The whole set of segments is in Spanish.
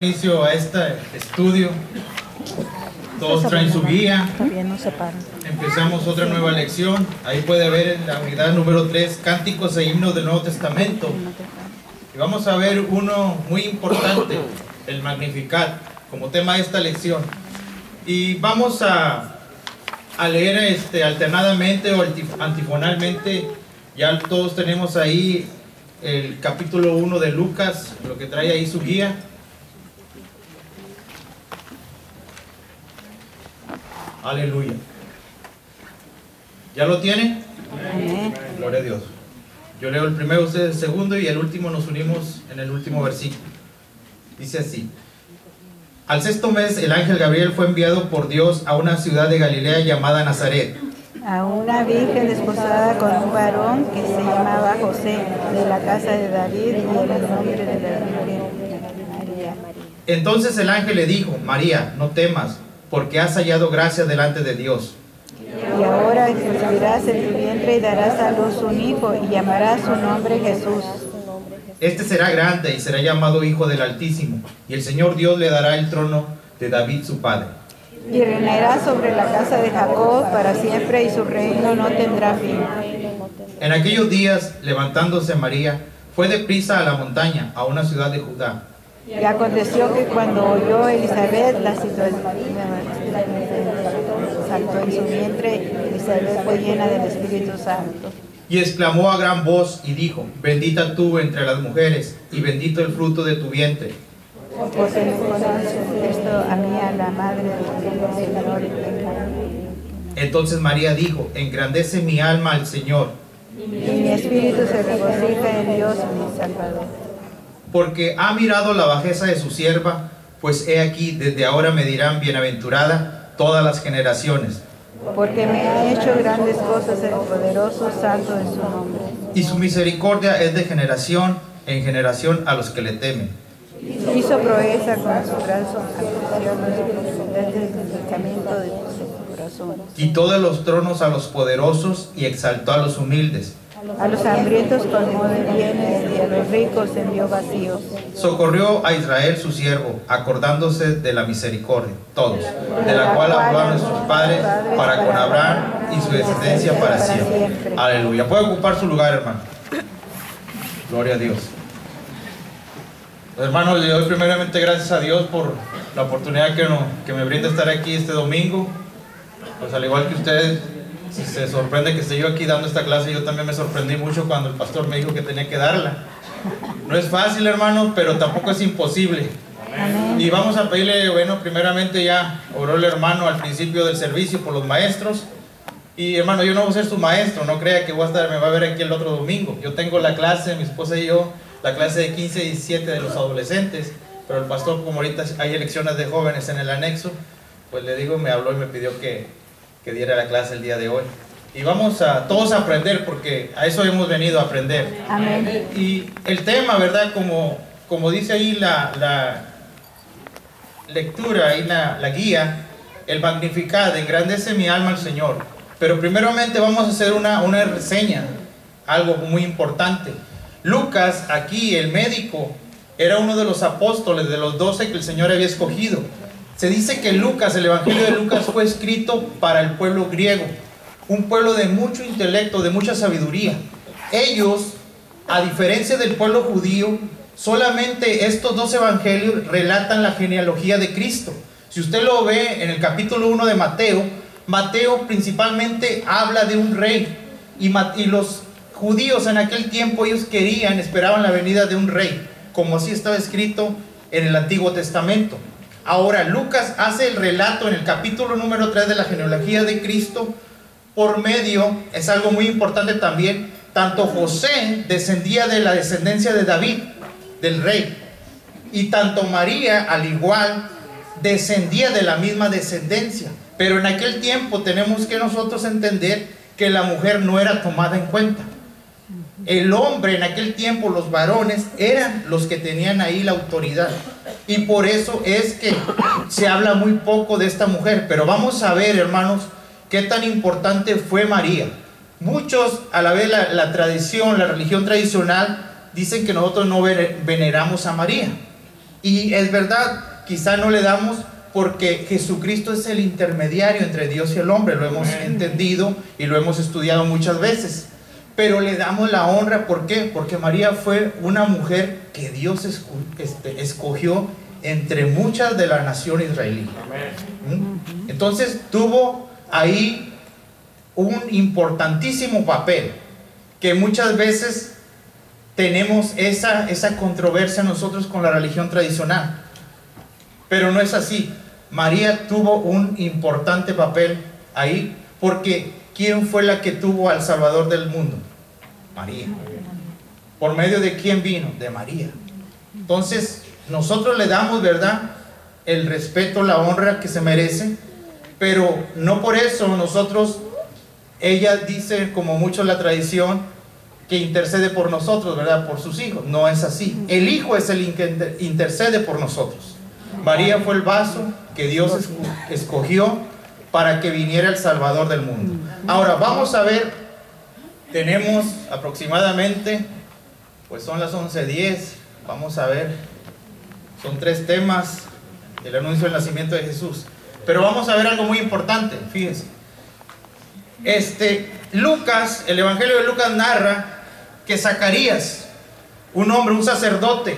Inicio a este estudio. Todos traen su guía. Empezamos otra nueva lección. Ahí puede ver en la unidad número 3, cánticos e himnos del Nuevo Testamento. Y vamos a ver uno muy importante, el Magnificat, como tema de esta lección. Y vamos a leer alternadamente o antifonalmente. Ya todos tenemos ahí el capítulo 1 de Lucas, lo que trae ahí su guía. Aleluya. ¿Ya lo tienen? Amén. Gloria a Dios. Yo leo el primero, ustedes el segundo, y el último nos unimos en el último versículo. Dice así: al sexto mes el ángel Gabriel fue enviado por Dios a una ciudad de Galilea llamada Nazaret, a una virgen desposada con un varón que se llamaba José, de la casa de David, y el nombre de la virgen María. Entonces el ángel le dijo: María, no temas, porque has hallado gracia delante de Dios. Y ahora concebirás en tu vientre y darás a luz un hijo, y llamarás su nombre Jesús. Este será grande y será llamado Hijo del Altísimo, y el Señor Dios le dará el trono de David su padre. Y reinará sobre la casa de Jacob para siempre, y su reino no tendrá fin. En aquellos días, levantándose María, fue deprisa a la montaña, a una ciudad de Judá. Y aconteció que cuando oyó Elizabeth la situación, saltó en su vientre. Elizabeth fue llena del Espíritu Santo. Y exclamó a gran voz y dijo: bendita tú entre las mujeres, y bendito el fruto de tu vientre. Porque me conoce esto a mí, a la madre del Señor. Entonces María dijo: engrandece mi alma al Señor, y mi espíritu se regocija en Dios mi Salvador. Porque ha mirado la bajeza de su sierva, pues he aquí, desde ahora me dirán bienaventurada todas las generaciones. Porque me ha hecho grandes cosas el poderoso, santo de su nombre. Y su misericordia es de generación en generación a los que le temen. Hizo proeza con su brazo, desde el pensamiento de su corazón. Quitó de los tronos a los poderosos y exaltó a los humildes. A los hambrientos colmó de bienes, y a los ricos envió vacíos. Socorrió a Israel su siervo, acordándose de la misericordia, todos, de la cual habló a nuestros padres para con Abraham y su descendencia para siempre. Aleluya. Puede ocupar su lugar, hermano. Gloria a Dios. Hermanos, le doy primeramente gracias a Dios por la oportunidad que me brinda estar aquí este domingo. Pues al igual que ustedes, si se sorprende que esté yo aquí dando esta clase, yo también me sorprendí mucho cuando el pastor me dijo que tenía que darla. No es fácil, hermano, pero tampoco es imposible. Amén. Y vamos a pedirle, bueno, primeramente ya oró el hermano al principio del servicio por los maestros. Y hermano, yo no voy a ser su maestro, no crea que me va a ver aquí el otro domingo. Yo tengo la clase, mi esposa y yo, la clase de 15 y 17 de los adolescentes. Pero el pastor, como ahorita hay elecciones de jóvenes en el anexo, pues le digo, me habló y me pidió que diera la clase el día de hoy. Y vamos a todos a aprender, porque a eso hemos venido a aprender. Amén. Y el tema, ¿verdad? Como dice ahí la lectura, ahí la guía, el Magnificat, engrandece mi alma al Señor. Pero primeramente vamos a hacer una reseña, algo muy importante. Lucas, aquí el médico, era uno de los apóstoles, de los 12 que el Señor había escogido. Se dice que Lucas, el Evangelio de Lucas, fue escrito para el pueblo griego, un pueblo de mucho intelecto, de mucha sabiduría. Ellos, a diferencia del pueblo judío, solamente estos dos evangelios relatan la genealogía de Cristo. Si usted lo ve en el capítulo 1 de Mateo, Mateo principalmente habla de un rey, y los judíos en aquel tiempo, ellos esperaban la venida de un rey, como así estaba escrito en el Antiguo Testamento. Ahora, Lucas hace el relato en el capítulo número 3 de la genealogía de Cristo por medio, es algo muy importante también, tanto José descendía de la descendencia de David, del rey, y tanto María, al igual, descendía de la misma descendencia. Pero en aquel tiempo tenemos que nosotros entender que la mujer no era tomada en cuenta. El hombre en aquel tiempo, los varones, eran los que tenían ahí la autoridad. Y por eso es que se habla muy poco de esta mujer. Pero vamos a ver, hermanos, qué tan importante fue María. Muchos, a la vez la tradición, la religión tradicional, dicen que nosotros no veneramos a María. Y es verdad, quizá no le damos porque Jesucristo es el intermediario entre Dios y el hombre, lo hemos entendido y lo hemos estudiado muchas veces. Pero le damos la honra, ¿por qué? Porque María fue una mujer que Dios escogió entre muchas de la nación israelí. Entonces tuvo ahí un importantísimo papel, que muchas veces tenemos esa controversia nosotros con la religión tradicional, pero no es así. María tuvo un importante papel ahí, porque ¿quién fue la que tuvo al Salvador del mundo? María. ¿Por medio de quién vino? De María. Entonces nosotros le damos, ¿verdad?, el respeto, la honra que se merece, pero no por eso nosotros, ella dice, como mucho la tradición, que intercede por nosotros, ¿verdad?, por sus hijos. No es así. El Hijo es el que intercede por nosotros. María fue el vaso que Dios escogió para que viniera el Salvador del mundo. Ahora vamos a ver, tenemos aproximadamente, pues son las 11:10, vamos a ver, son 3 temas, el anuncio del nacimiento de Jesús, pero vamos a ver algo muy importante, fíjense. Lucas, el Evangelio de Lucas narra que Zacarías, un hombre, un sacerdote,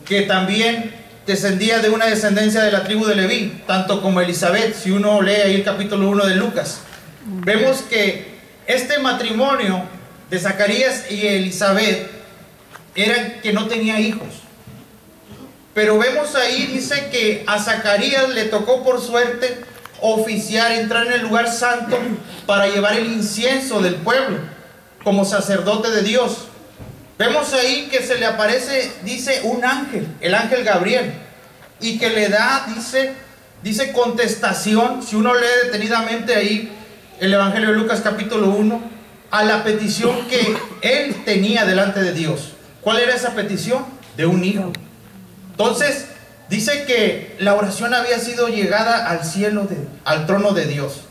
que también descendía de una descendencia de la tribu de Leví, tanto como Elizabeth. Si uno lee ahí el capítulo 1 de Lucas, vemos que este matrimonio de Zacarías y Elizabeth era que no tenía hijos. Pero vemos ahí, dice que a Zacarías le tocó por suerte oficiar, entrar en el lugar santo para llevar el incienso del pueblo como sacerdote de Dios. Vemos ahí que se le aparece, dice, un ángel, el ángel Gabriel, y que le da, dice contestación, si uno lee detenidamente ahí el Evangelio de Lucas capítulo 1, a la petición que él tenía delante de Dios. ¿Cuál era esa petición? De un hijo. Entonces, dice que la oración había sido llegada al cielo, al trono de Dios.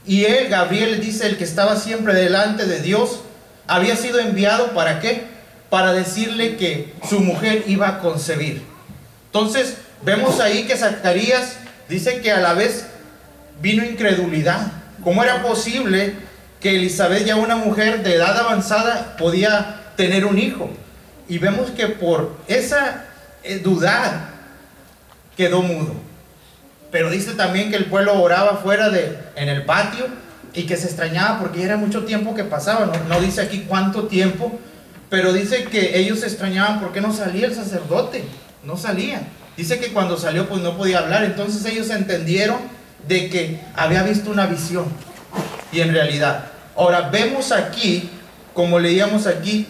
Y él, Gabriel, dice, el que estaba siempre delante de Dios, había sido enviado, ¿para qué? Para decirle que su mujer iba a concebir. Entonces, vemos ahí que Zacarías dice que a la vez vino incredulidad. ¿Cómo era posible que Elizabeth, ya una mujer de edad avanzada, podía tener un hijo? Y vemos que por esa dudar quedó mudo. Pero dice también que el pueblo oraba fuera en el patio, y que se extrañaba porque era mucho tiempo que pasaba. No dice aquí cuánto tiempo, pero dice que ellos se extrañaban porque no salía el sacerdote, no salía. Dice que cuando salió pues no podía hablar. Entonces ellos entendieron de que había visto una visión, y en realidad. Ahora vemos aquí, como leíamos aquí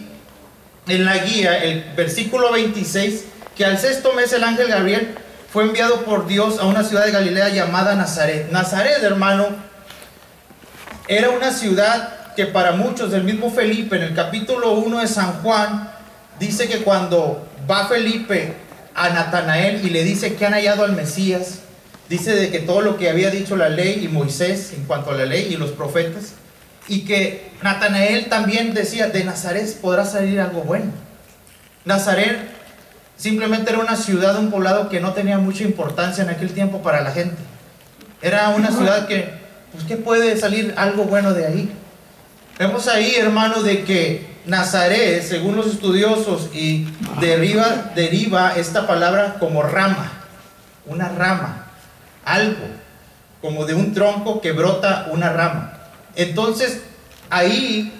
en la guía, el versículo 26, que al 6º mes el ángel Gabriel fue enviado por Dios a una ciudad de Galilea llamada Nazaret. Nazaret, hermano, era una ciudad que para muchos, del mismo Felipe, en el capítulo 1 de San Juan, dice que cuando va Felipe a Natanael y le dice que han hallado al Mesías, dice de que todo lo que había dicho la ley y Moisés en cuanto a la ley y los profetas, y que Natanael también decía, de Nazaret podrá salir algo bueno. Nazaret simplemente era una ciudad, un poblado que no tenía mucha importancia en aquel tiempo para la gente. Era una ciudad que, pues, ¿qué puede salir algo bueno de ahí? Vemos ahí, hermano, de que Nazaret, según los estudiosos, y deriva esta palabra como rama, una rama, algo, como de un tronco que brota una rama. Entonces, ahí,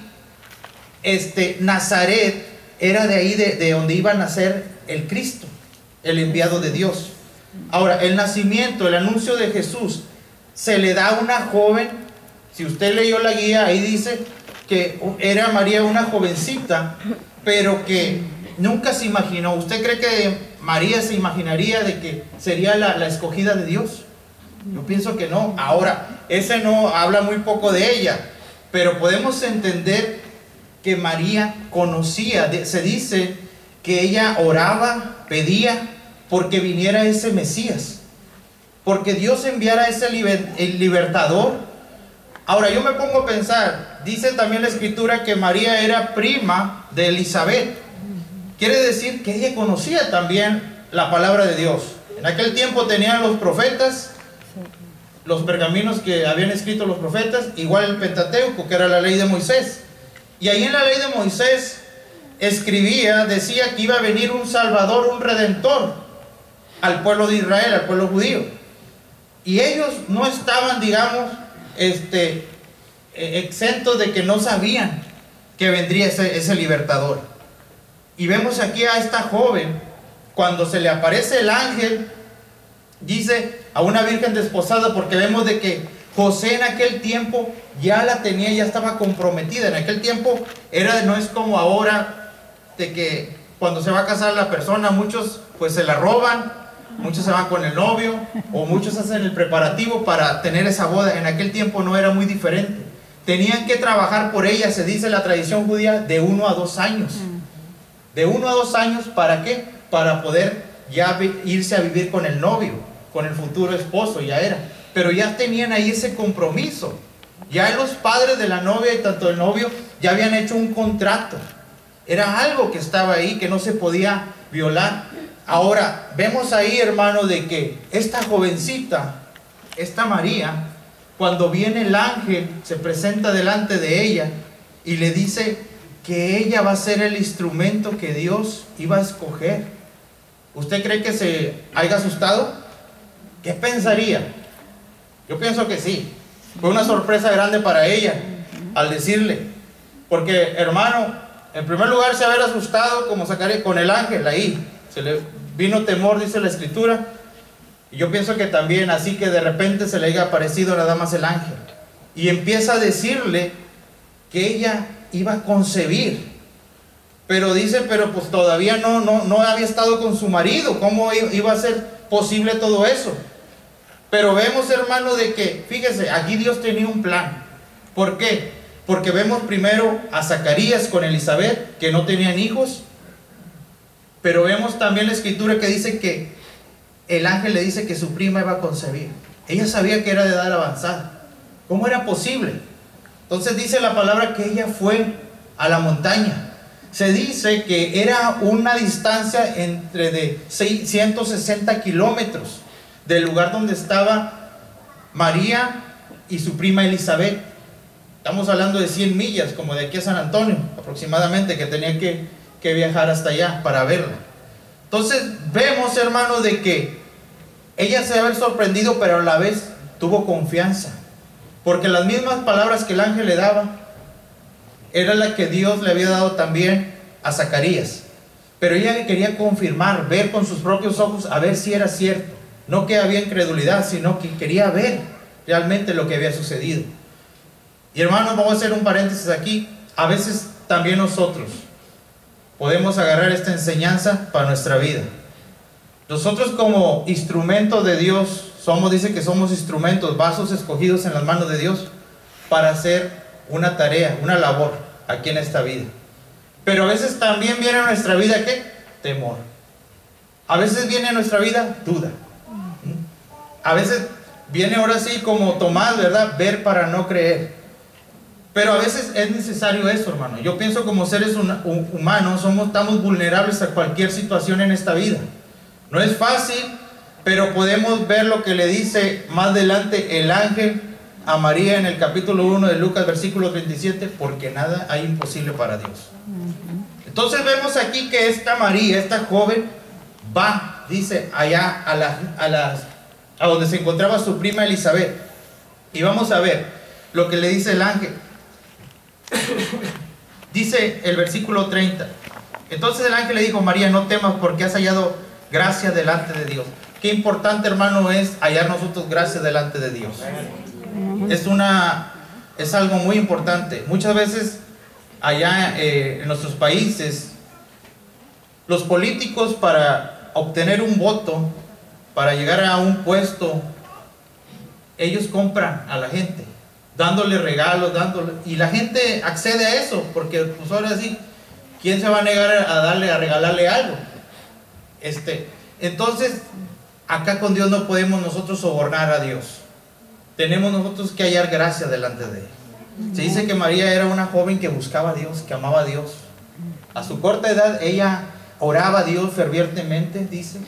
Nazaret era de ahí, de donde iba a nacer el Cristo, el enviado de Dios. Ahora, el nacimiento, el anuncio de Jesús, se le da a una joven. Si usted leyó la guía, ahí dice que era María una jovencita, pero que nunca se imaginó. ¿Usted cree que María se imaginaría de que sería la escogida de Dios? Yo pienso que no. Ahora, ese no habla muy poco de ella, pero podemos entender que María conocía, se dice que ella oraba, pedía porque viniera ese Mesías, porque Dios enviara ese el libertador. Ahora yo me pongo a pensar, dice también la escritura que María era prima de Elizabeth. Quiere decir que ella conocía también la palabra de Dios. En aquel tiempo tenían los profetas, los pergaminos que habían escrito los profetas, igual el Pentateuco, que era la ley de Moisés. Y ahí en la ley de Moisés decía que iba a venir un Salvador, un Redentor al pueblo de Israel, al pueblo judío. Y ellos no estaban, digamos, exentos de que no sabían que vendría ese libertador. Y vemos aquí a esta joven, cuando se le aparece el ángel, dice a una virgen desposada, porque vemos de que José en aquel tiempo ya la tenía, ya estaba comprometida. En aquel tiempo no es como ahora, de que cuando se va a casar la persona, muchos pues se la roban, muchos se van con el novio, o muchos hacen el preparativo para tener esa boda. En aquel tiempo no era muy diferente. Tenían que trabajar por ella, se dice la tradición judía, de 1 a 2 años. De 1 a 2 años, ¿para qué? Para poder ya irse a vivir con el novio, con el futuro esposo, ya era. Pero ya tenían ahí ese compromiso. Ya los padres de la novia y tanto el novio ya habían hecho un contrato. Era algo que estaba ahí, que no se podía violar. Ahora, vemos ahí, hermano, de que esta jovencita, esta María, cuando viene el ángel, se presenta delante de ella y le dice que ella va a ser el instrumento que Dios iba a escoger. ¿Usted cree que se haya asustado? ¿Qué pensaría? Yo pienso que sí. Fue una sorpresa grande para ella al decirle. Porque, hermano, en primer lugar se haber asustado como Zacarías con el ángel ahí. Se le vino temor, dice la escritura. Y yo pienso que también así que de repente se le haya aparecido nada más el ángel. Y empieza a decirle que ella iba a concebir. Pero dice, pero pues todavía no había estado con su marido. ¿Cómo iba a ser posible todo eso? Pero vemos, hermano, de que, fíjese, aquí Dios tenía un plan. ¿Por qué? Porque vemos primero a Zacarías con Elizabeth, que no tenían hijos. Pero vemos también la escritura que dice que el ángel le dice que su prima iba a concebir. Ella sabía que era de edad avanzada. ¿Cómo era posible? Entonces dice la palabra que ella fue a la montaña. Se dice que era una distancia entre de 160 kilómetros del lugar donde estaba María y su prima Elizabeth. Estamos hablando de 100 millas, como de aquí a San Antonio, aproximadamente, que tenía que viajar hasta allá para verla. Entonces vemos, hermano, de que ella se había sorprendido, pero a la vez tuvo confianza. Porque las mismas palabras que el ángel le daba, era la que Dios le había dado también a Zacarías. Pero ella quería confirmar, ver con sus propios ojos, a ver si era cierto. No que había incredulidad, sino que quería ver realmente lo que había sucedido. Y hermanos, vamos a hacer un paréntesis aquí. A veces también nosotros podemos agarrar esta enseñanza para nuestra vida. Nosotros como instrumentos de Dios, dice que somos instrumentos, vasos escogidos en las manos de Dios para hacer una tarea, una labor aquí en esta vida. Pero a veces también viene a nuestra vida, ¿qué? Temor. A veces viene a nuestra vida duda. A veces viene ahora sí como Tomás, ¿verdad? Ver para no creer. Pero a veces es necesario eso, hermano. Yo pienso como seres humanos estamos vulnerables a cualquier situación en esta vida. No es fácil, pero podemos ver lo que le dice más adelante el ángel a María en el capítulo 1 de Lucas, versículo 37, porque nada hay imposible para Dios. Entonces vemos aquí que esta María, esta joven, va, dice, allá a donde se encontraba su prima Elizabeth. Y vamos a ver lo que le dice el ángel. Dice el versículo 30. Entonces el ángel le dijo: María, no temas, porque has hallado gracia delante de Dios. Qué importante, hermano, es hallar nosotros gracia delante de Dios. Es algo muy importante. Muchas veces allá en nuestros países, los políticos, para obtener un voto, para llegar a un puesto, ellos compran a la gente, dándole regalos, y la gente accede a eso, porque pues ahora sí, ¿quién se va a negar a regalarle algo? Entonces, acá con Dios no podemos nosotros sobornar a Dios. Tenemos nosotros que hallar gracia delante de Él. Se dice que María era una joven que buscaba a Dios, que amaba a Dios. A su corta edad ella oraba a Dios fervientemente, dice,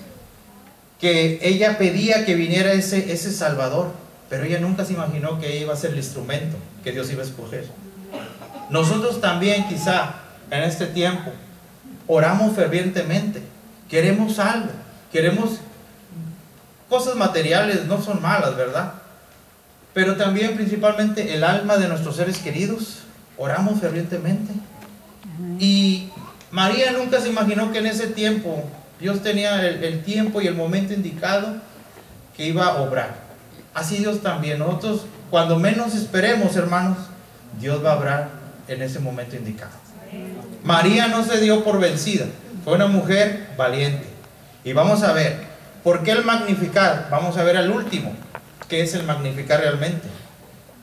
que ella pedía que viniera ese Salvador, pero ella nunca se imaginó que ella iba a ser el instrumento que Dios iba a escoger. Nosotros también quizá en este tiempo oramos fervientemente, queremos algo, queremos cosas materiales, no son malas, ¿verdad? Pero también principalmente el alma de nuestros seres queridos, oramos fervientemente. Y María nunca se imaginó que en ese tiempo Dios tenía el tiempo y el momento indicado que iba a obrar. Así Dios también. Nosotros, cuando menos esperemos, hermanos, Dios va a obrar en ese momento indicado. María no se dio por vencida. Fue una mujer valiente. Y vamos a ver, ¿por qué el magnificar? Vamos a ver al último, ¿qué es el magnificar realmente?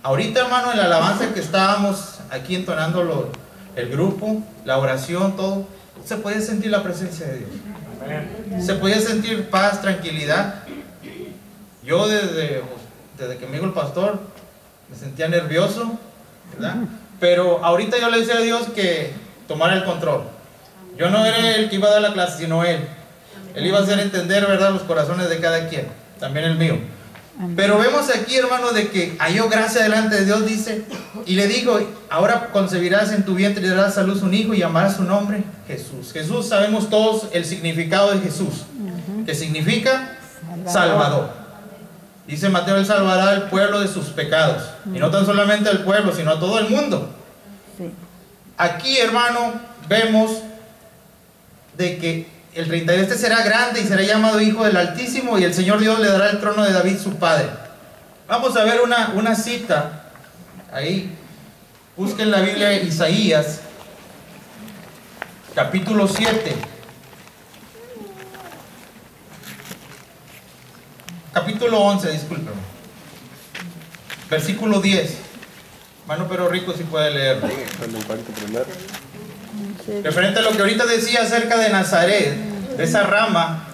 Ahorita, hermano, en la alabanza que estábamos aquí entonando el grupo, la oración, todo, se podía sentir la presencia de Dios. Se podía sentir paz, tranquilidad. Yo desde que me dijo el pastor me sentía nervioso, ¿verdad? Pero ahorita yo le decía a Dios que tomara el control. Yo no era el que iba a dar la clase, sino Él. Él iba a hacer entender, ¿verdad?, los corazones de cada quien, también el mío. Pero vemos aquí, hermano, de que halló gracia delante de Dios, dice, y le dijo, ahora concebirás en tu vientre y darás a luz un hijo y llamarás su nombre Jesús. Jesús, sabemos todos el significado de Jesús, que significa Salvador. Dice Mateo, Él salvará al pueblo de sus pecados, y no tan solamente al pueblo, sino a todo el mundo. Aquí, hermano, vemos de que el 32 será grande y será llamado Hijo del Altísimo, y el Señor Dios le dará el trono de David su padre. Vamos a ver una cita ahí. Busquen la Biblia de Isaías, capítulo 7. Capítulo 11, discúlpeme. Versículo 10. Mano, pero rico si puede leerlo. Referente a lo que ahorita decía acerca de Nazaret, de esa rama,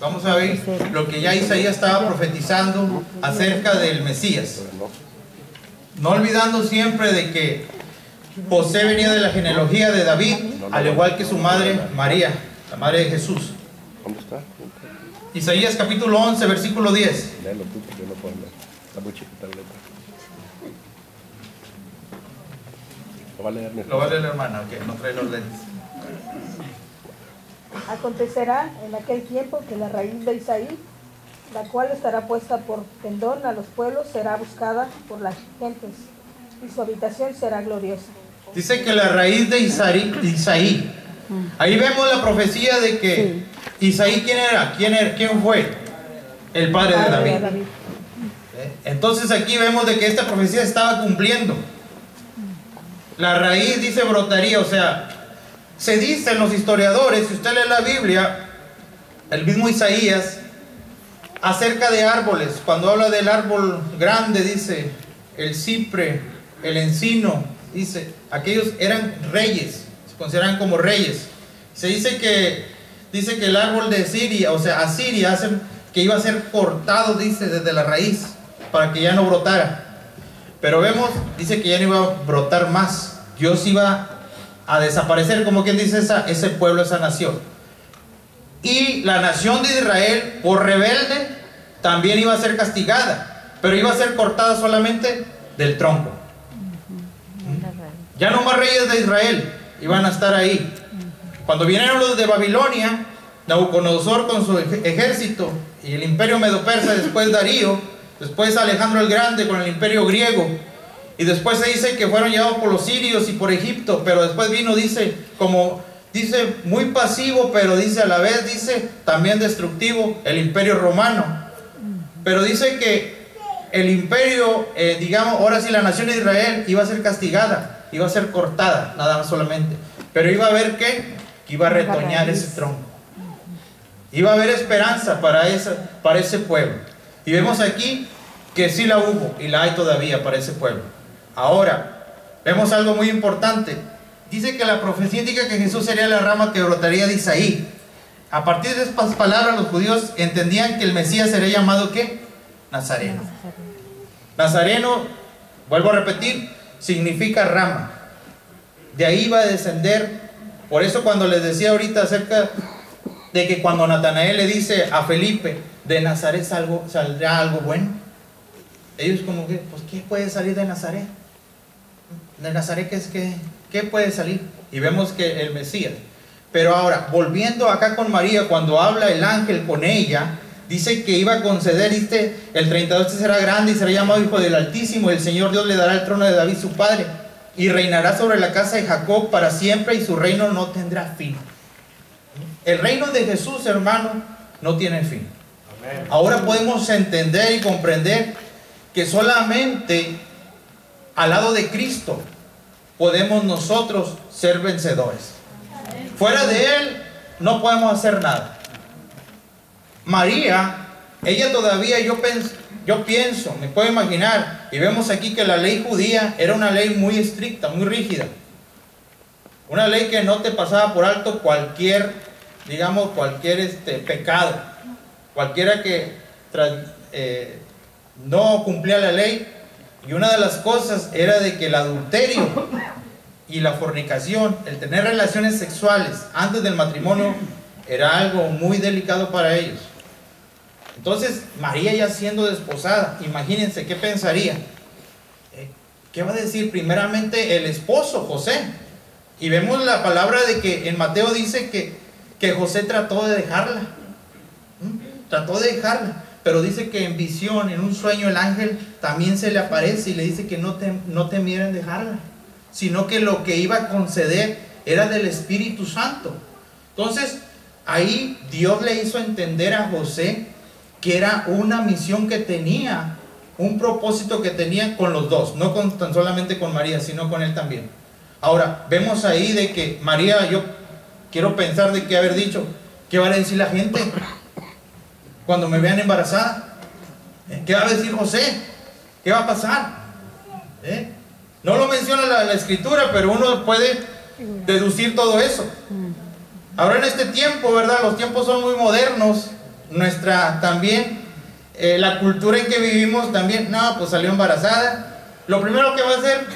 vamos a ver lo que ya Isaías estaba profetizando acerca del Mesías. No olvidando siempre de que José venía de la genealogía de David, al igual que su madre María, la madre de Jesús. Isaías capítulo 11, versículo 10. Léelo tú porque no puedo leer. Está muy chiquita la letra. Lo va a leer mi Lo va a leer la hermana, que no trae los lentes. Acontecerá en aquel tiempo que la raíz de Isaí, la cual estará puesta por pendón a los pueblos, será buscada por las gentes, y su habitación será gloriosa. Dice que la raíz de Isaí. Ahí vemos la profecía de que Isaí, ¿quién era? ¿Quién fue? El padre de David. Entonces aquí vemos de que esta profecía estaba cumpliendo. La raíz, dice, brotaría, o sea, se dicen los historiadores, si usted lee la Biblia, el mismo Isaías, acerca de árboles, cuando habla del árbol grande, dice, el cipre, el encino, dice, aquellos eran reyes, se consideran como reyes. Se dice que el árbol de Siria, o sea, Asiria, que iba a ser cortado, dice, desde la raíz, para que ya no brotara. Pero vemos, dice que ya no iba a brotar más. Dios iba a desaparecer, como quien dice, ese pueblo, esa nación. Y la nación de Israel, por rebelde, también iba a ser castigada, pero iba a ser cortada solamente del tronco. Ya no más reyes de Israel iban a estar ahí. Cuando vinieron los de Babilonia, Nabucodonosor con su ejército, y el imperio medo-persa, después Darío, después Alejandro el Grande con el imperio griego, y después se dice que fueron llevados por los sirios y por Egipto, pero después vino, dice, muy pasivo, pero dice a la vez, dice, también destructivo, el imperio romano. Pero dice que el imperio, digamos, ahora sí la nación de Israel iba a ser castigada, iba a ser cortada, nada más solamente, pero iba a haber que iba a retoñar ese tronco. Iba a haber esperanza para ese pueblo. Y vemos aquí que sí la hubo y la hay todavía para ese pueblo. Ahora, vemos algo muy importante. Dice que la profecía indica que Jesús sería la rama que brotaría de Isaí. A partir de estas palabras, los judíos entendían que el Mesías sería llamado ¿qué? Nazareno. Nazareno, vuelvo a repetir, significa rama. De ahí va a descender. Por eso cuando les decía ahorita acerca de que cuando Natanael le dice a Felipe, de Nazaret saldrá algo bueno. Ellos como que, pues ¿qué puede salir de Nazaret? De Nazaret, ¿qué puede salir? Y vemos que el Mesías. Pero ahora, volviendo acá con María, cuando habla el ángel con ella, dice que iba a conceder, dice, el 32, este será grande y será llamado Hijo del Altísimo, y el Señor Dios le dará el trono de David su padre, y reinará sobre la casa de Jacob para siempre, y su reino no tendrá fin. El reino de Jesús, hermano, no tiene fin. Amén. Ahora podemos entender y comprender que solamente al lado de Cristo podemos nosotros ser vencedores. Fuera de Él no podemos hacer nada. María, ella todavía, yo pienso, me puedo imaginar, y vemos aquí que la ley judía era una ley muy estricta, muy rígida. Una ley que no te pasaba por alto cualquier, digamos, cualquier pecado. Cualquiera que no cumplía la ley. Y una de las cosas era de que el adulterio y la fornicación, el tener relaciones sexuales antes del matrimonio, era algo muy delicado para ellos. Entonces, María ya siendo desposada, imagínense qué pensaría. ¿Qué va a decir primeramente el esposo, José? Y vemos la palabra de que en Mateo dice que José trató de dejarla. Trató de dejarla. Pero dice que en visión, en un sueño, el ángel también se le aparece y le dice que no temiera en dejarla, sino que lo que iba a conceder era del Espíritu Santo. Entonces, ahí Dios le hizo entender a José que era una misión que tenía, un propósito que tenía con los dos, no tan solamente con María, sino con él también. Ahora, vemos ahí de que María, yo quiero pensar de que haber dicho, ¿qué va a decir la gente cuando me vean embarazada? ¿Qué va a decir José? ¿Qué va a pasar? No lo menciona la escritura, pero uno puede deducir todo eso. Ahora en este tiempo, ¿verdad? Los tiempos son muy modernos. También, la cultura en que vivimos también, no, pues salió embarazada. Lo primero que va a hacer,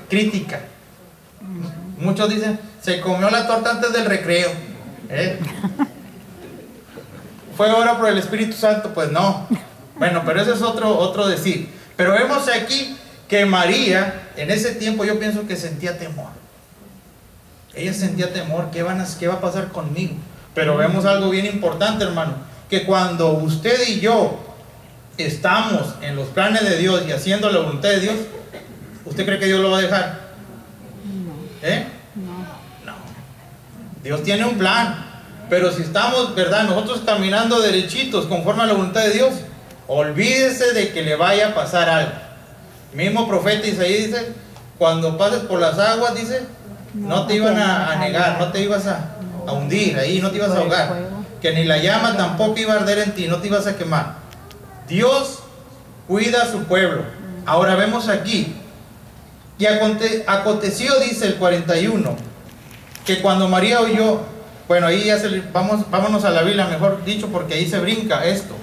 crítica. Muchos dicen, se comió la torta antes del recreo. ¿Fue ahora por el Espíritu Santo? Pues no. Bueno, pero ese es otro decir. Pero vemos aquí que María, en ese tiempo yo pienso que sentía temor. Ella sentía temor, ¿qué va a pasar conmigo? Pero vemos algo bien importante, hermano, que cuando usted y yo estamos en los planes de Dios y haciendo la voluntad de Dios, ¿usted cree que Dios lo va a dejar? No. Dios tiene un plan. Pero si estamos, ¿verdad?, nosotros caminando derechitos conforme a la voluntad de Dios, olvídese de que le vaya a pasar algo. El mismo profeta Isaías dice, cuando pases por las aguas, dice, no te iban a negar, no te ibas a hundir ahí, no te ibas a ahogar, que ni la llama tampoco iba a arder en ti, no te ibas a quemar. Dios cuida a su pueblo. Ahora vemos aquí, y aconteció, dice el 41, que cuando María oyó, bueno, ahí ya vámonos a la Biblia, mejor dicho, porque ahí se brinca esto.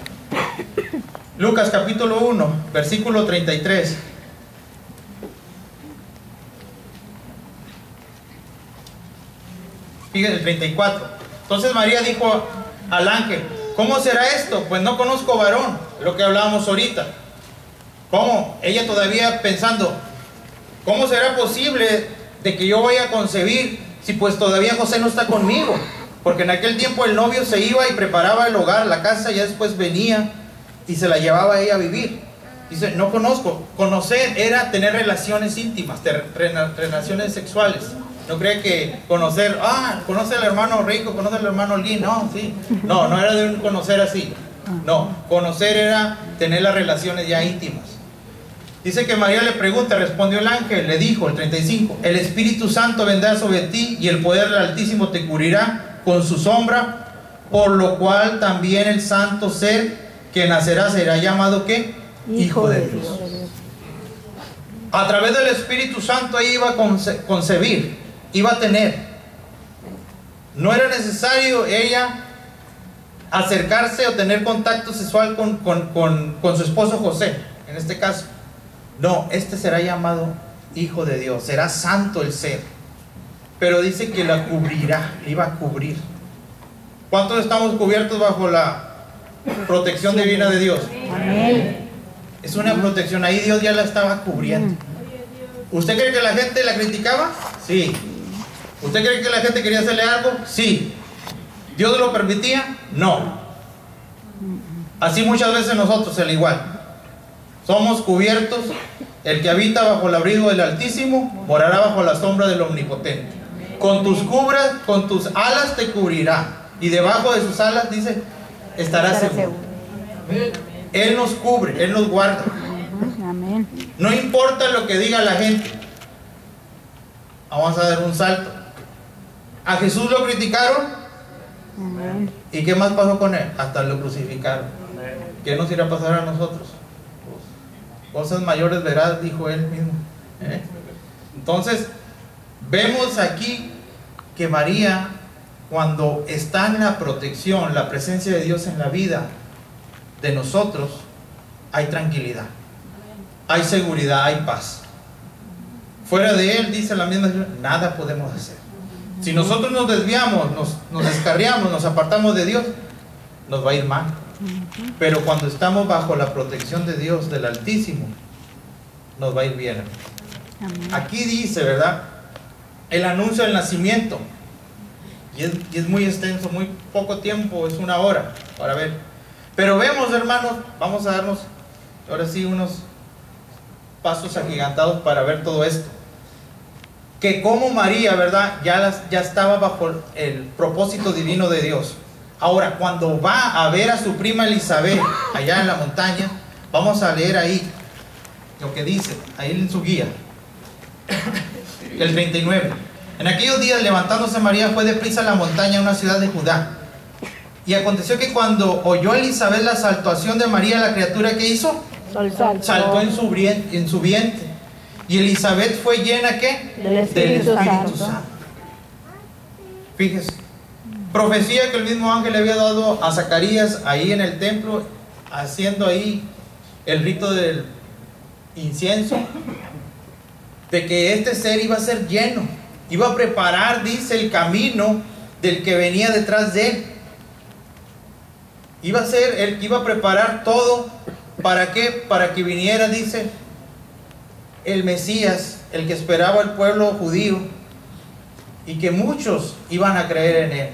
Lucas capítulo 1, versículo 33. Fíjense el 34. Entonces María dijo al ángel, ¿cómo será esto? Pues no conozco varón, lo que hablábamos ahorita. ¿Cómo? Ella todavía pensando, ¿cómo será posible de que yo vaya a concebir si pues todavía José no está conmigo? Porque en aquel tiempo el novio se iba y preparaba el hogar, la casa, y ya después venía y se la llevaba a ella a vivir. Dice, no conozco. Conocer era tener relaciones íntimas, relaciones sexuales. No cree que conocer, conoce al hermano rico, conoce al hermano Lee, no, sí. No era de un conocer así. No, conocer era tener las relaciones ya íntimas. Dice que María le pregunta, respondió el ángel, le dijo, el 35, el Espíritu Santo vendrá sobre ti y el poder del Altísimo te cubrirá con su sombra, por lo cual también el santo ser que nacerá será llamado, ¿qué? Hijo de Dios. A través del Espíritu Santo ahí iba a concebir, iba a tener. No era necesario ella acercarse o tener contacto sexual con su esposo José, en este caso. No, este será llamado Hijo de Dios, será santo el ser. Pero dice que la cubrirá, iba a cubrir. ¿Cuántos estamos cubiertos bajo la protección divina de Dios? Amén. Es una protección, ahí Dios ya la estaba cubriendo. ¿Usted cree que la gente la criticaba? Sí. ¿Usted cree que la gente quería hacerle algo? Sí. ¿Dios lo permitía? No. Así muchas veces nosotros, al igual. Somos cubiertos. El que habita bajo el abrigo del Altísimo morará bajo la sombra del Omnipotente. Con tus alas te cubrirá. Y debajo de sus alas, dice, estarás seguro. Él nos cubre, Él nos guarda. Amén. No importa lo que diga la gente. Vamos a dar un salto. A Jesús lo criticaron. Amén. ¿Y qué más pasó con Él? Hasta lo crucificaron. ¿Qué nos irá a pasar a nosotros? Cosas mayores verás, dijo Él mismo. Entonces, vemos aquí que María, cuando está en la protección, la presencia de Dios en la vida de nosotros, hay tranquilidad, hay seguridad, hay paz. Fuera de Él, dice la misma, nada podemos hacer. Si nosotros nos desviamos, nos descarriamos, nos apartamos de Dios, nos va a ir mal. Pero cuando estamos bajo la protección de Dios, del Altísimo, nos va a ir bien. Amén. Aquí dice, ¿verdad?, el anuncio del nacimiento. Y es muy extenso, muy poco tiempo, es 1 hora para ver. Pero vemos, hermanos, vamos a darnos ahora sí unos pasos agigantados para ver todo esto. Que como María, ¿verdad?, ya estaba bajo el propósito divino de Dios. Ahora, cuando va a ver a su prima Elizabeth allá en la montaña, vamos a leer ahí lo que dice, ahí en su guía, el 39. En aquellos días, levantándose María, fue deprisa a la montaña, una ciudad de Judá. Y aconteció que cuando oyó Elizabeth la saltación de María, la criatura que hizo, saltó en su vientre. Y Elizabeth fue llena, ¿qué? Del Espíritu Santo. Fíjese, profecía que el mismo ángel le había dado a Zacarías ahí en el templo, haciendo ahí el rito del incienso, de que este ser iba a ser lleno, iba a preparar, dice, el camino del que venía detrás de él. Iba a ser el que iba a preparar todo. ¿Para qué? Para que viniera, dice, el Mesías, el que esperaba el pueblo judío, y que muchos iban a creer en él.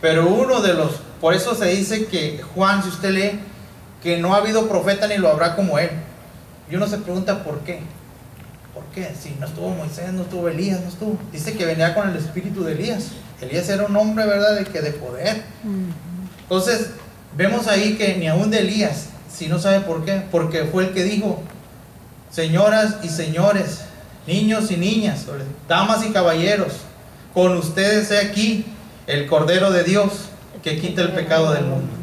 Pero uno de los, por eso se dice que Juan, si usted lee, que no ha habido profeta ni lo habrá como él. Y uno se pregunta ¿por qué? ¿Por qué? Si no estuvo Moisés, no estuvo Elías, no estuvo. Dice que venía con el espíritu de Elías. Elías era un hombre, ¿verdad?, de poder. Entonces, vemos ahí que ni aún de Elías, si no sabe por qué, porque fue el que dijo: señoras y señores, niños y niñas, damas y caballeros, con ustedes he aquí el Cordero de Dios que quita el pecado del mundo.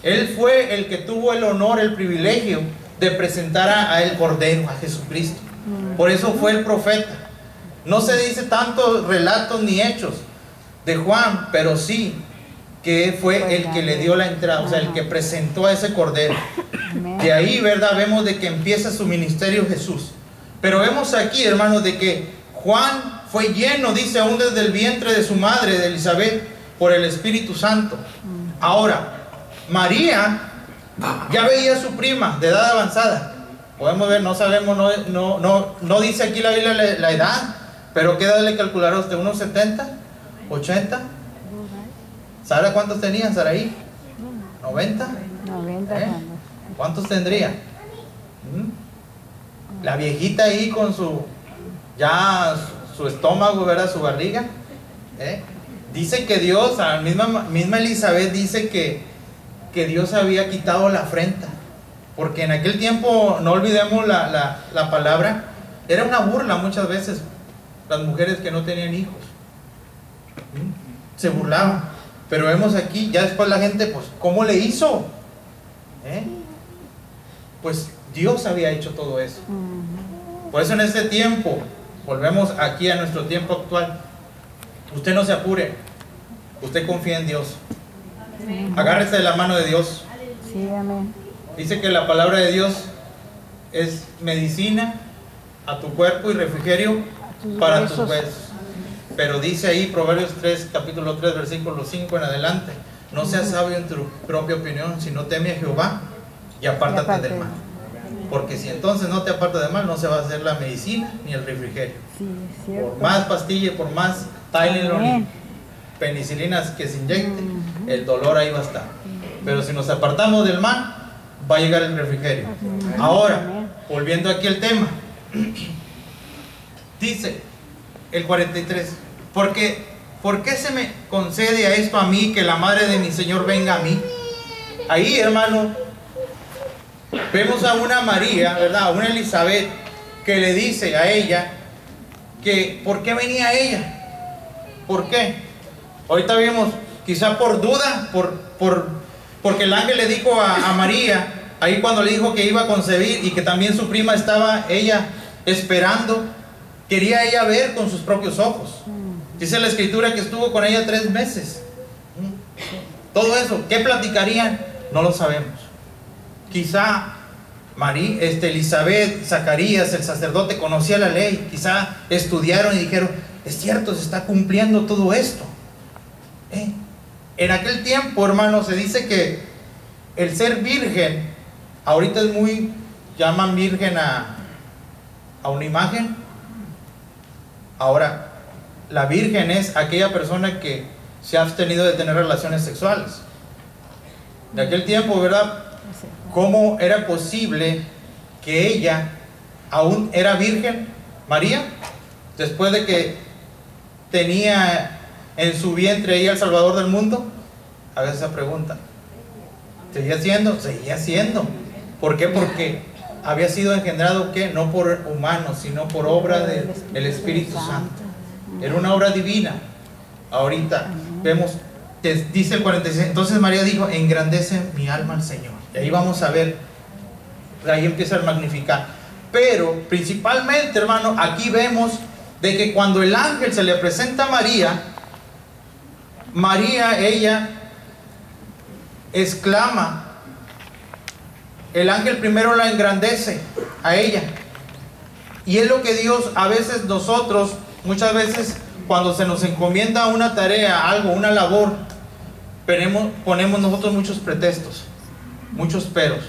Él fue el que tuvo el honor, el privilegio de presentar a el Cordero, a Jesucristo. Por eso fue el profeta. No se dice tantos relatos ni hechos de Juan, pero sí que fue el que le dio la entrada, o sea, el que presentó a ese Cordero. De ahí, ¿verdad?, vemos de que empieza su ministerio Jesús. Pero vemos aquí, hermanos, de que Juan fue lleno, dice, aún desde el vientre de su madre, de Elizabeth, por el Espíritu Santo. Ahora, María ya veía a su prima de edad avanzada. Podemos ver, no sabemos, no dice aquí la Biblia la edad, pero ¿qué edad le calculará usted? ¿Unos 70? ¿80? ¿Sabe cuántos tenían, Saraí? ¿90? 90. ¿Cuántos tendría? La viejita ahí con su estómago, ¿verdad?, su barriga. Dice que Dios, a la misma Elizabeth dice que Dios había quitado la afrenta, porque en aquel tiempo, no olvidemos la palabra, era una burla muchas veces las mujeres que no tenían hijos. Se burlaban. Pero vemos aquí, ya después la gente, pues, ¿cómo le hizo? Pues Dios había hecho todo eso. Por eso en este tiempo, volvemos aquí a nuestro tiempo actual, usted no se apure, usted confía en Dios. Agárrese de la mano de Dios. Sí, amén. Dice que la palabra de Dios es medicina a tu cuerpo y refrigerio para tus huesos. Pero dice ahí Proverbios 3, capítulo 3, versículo 5 en adelante, No seas sabio en tu propia opinión, sino teme a Jehová y apártate del mal. Porque si entonces no te apartas del mal, no se va a hacer la medicina ni el refrigerio. Sí, es cierto. Por más pastillas, por más Tylenol y penicilinas que se inyecten, el dolor ahí va a estar. Pero si nos apartamos del mal, va a llegar el refrigerio. Ahora, volviendo aquí al tema, dice el 43, ¿por qué se me concede a esto a mí, que la madre de mi Señor venga a mí? Ahí, hermano, vemos a una María, ¿verdad? A una Elizabeth, que le dice a ella que ¿por qué venía ella? ¿Por qué? Ahorita vimos, quizá por duda, porque el ángel le dijo a María, ahí cuando le dijo que iba a concebir y que también su prima estaba ella esperando, quería ella ver con sus propios ojos. Dice la escritura que estuvo con ella 3 meses. Todo eso, ¿qué platicarían? No lo sabemos. Quizá Elizabeth, Zacarías, el sacerdote, conocía la ley. Quizá estudiaron y dijeron, es cierto, se está cumpliendo todo esto. En aquel tiempo, hermano, se dice que el ser virgen, ahorita es muy, llaman virgen a una imagen. Ahora, la virgen es aquella persona que se ha abstenido de tener relaciones sexuales. De aquel tiempo, ¿verdad? ¿Cómo era posible que ella aún era virgen, María, después de que tenía en su vientre ella el Salvador del mundo? Haga esa pregunta. ¿Seguía siendo? Seguía siendo. ¿Por qué? Porque había sido engendrado, ¿qué? No por humanos, sino por obra del Espíritu Santo. Era una obra divina. Ahorita vemos que dice el 46, entonces María dijo, engrandece mi alma al Señor. Y ahí vamos a ver, ahí empieza a magnificar. Pero principalmente, hermano, aquí vemos de que cuando el ángel se le presenta a María, ella exclama, el ángel primero la engrandece a ella. Y es lo que Dios, a veces nosotros, muchas veces cuando se nos encomienda una tarea, algo, una labor, ponemos nosotros muchos pretextos, muchos peros.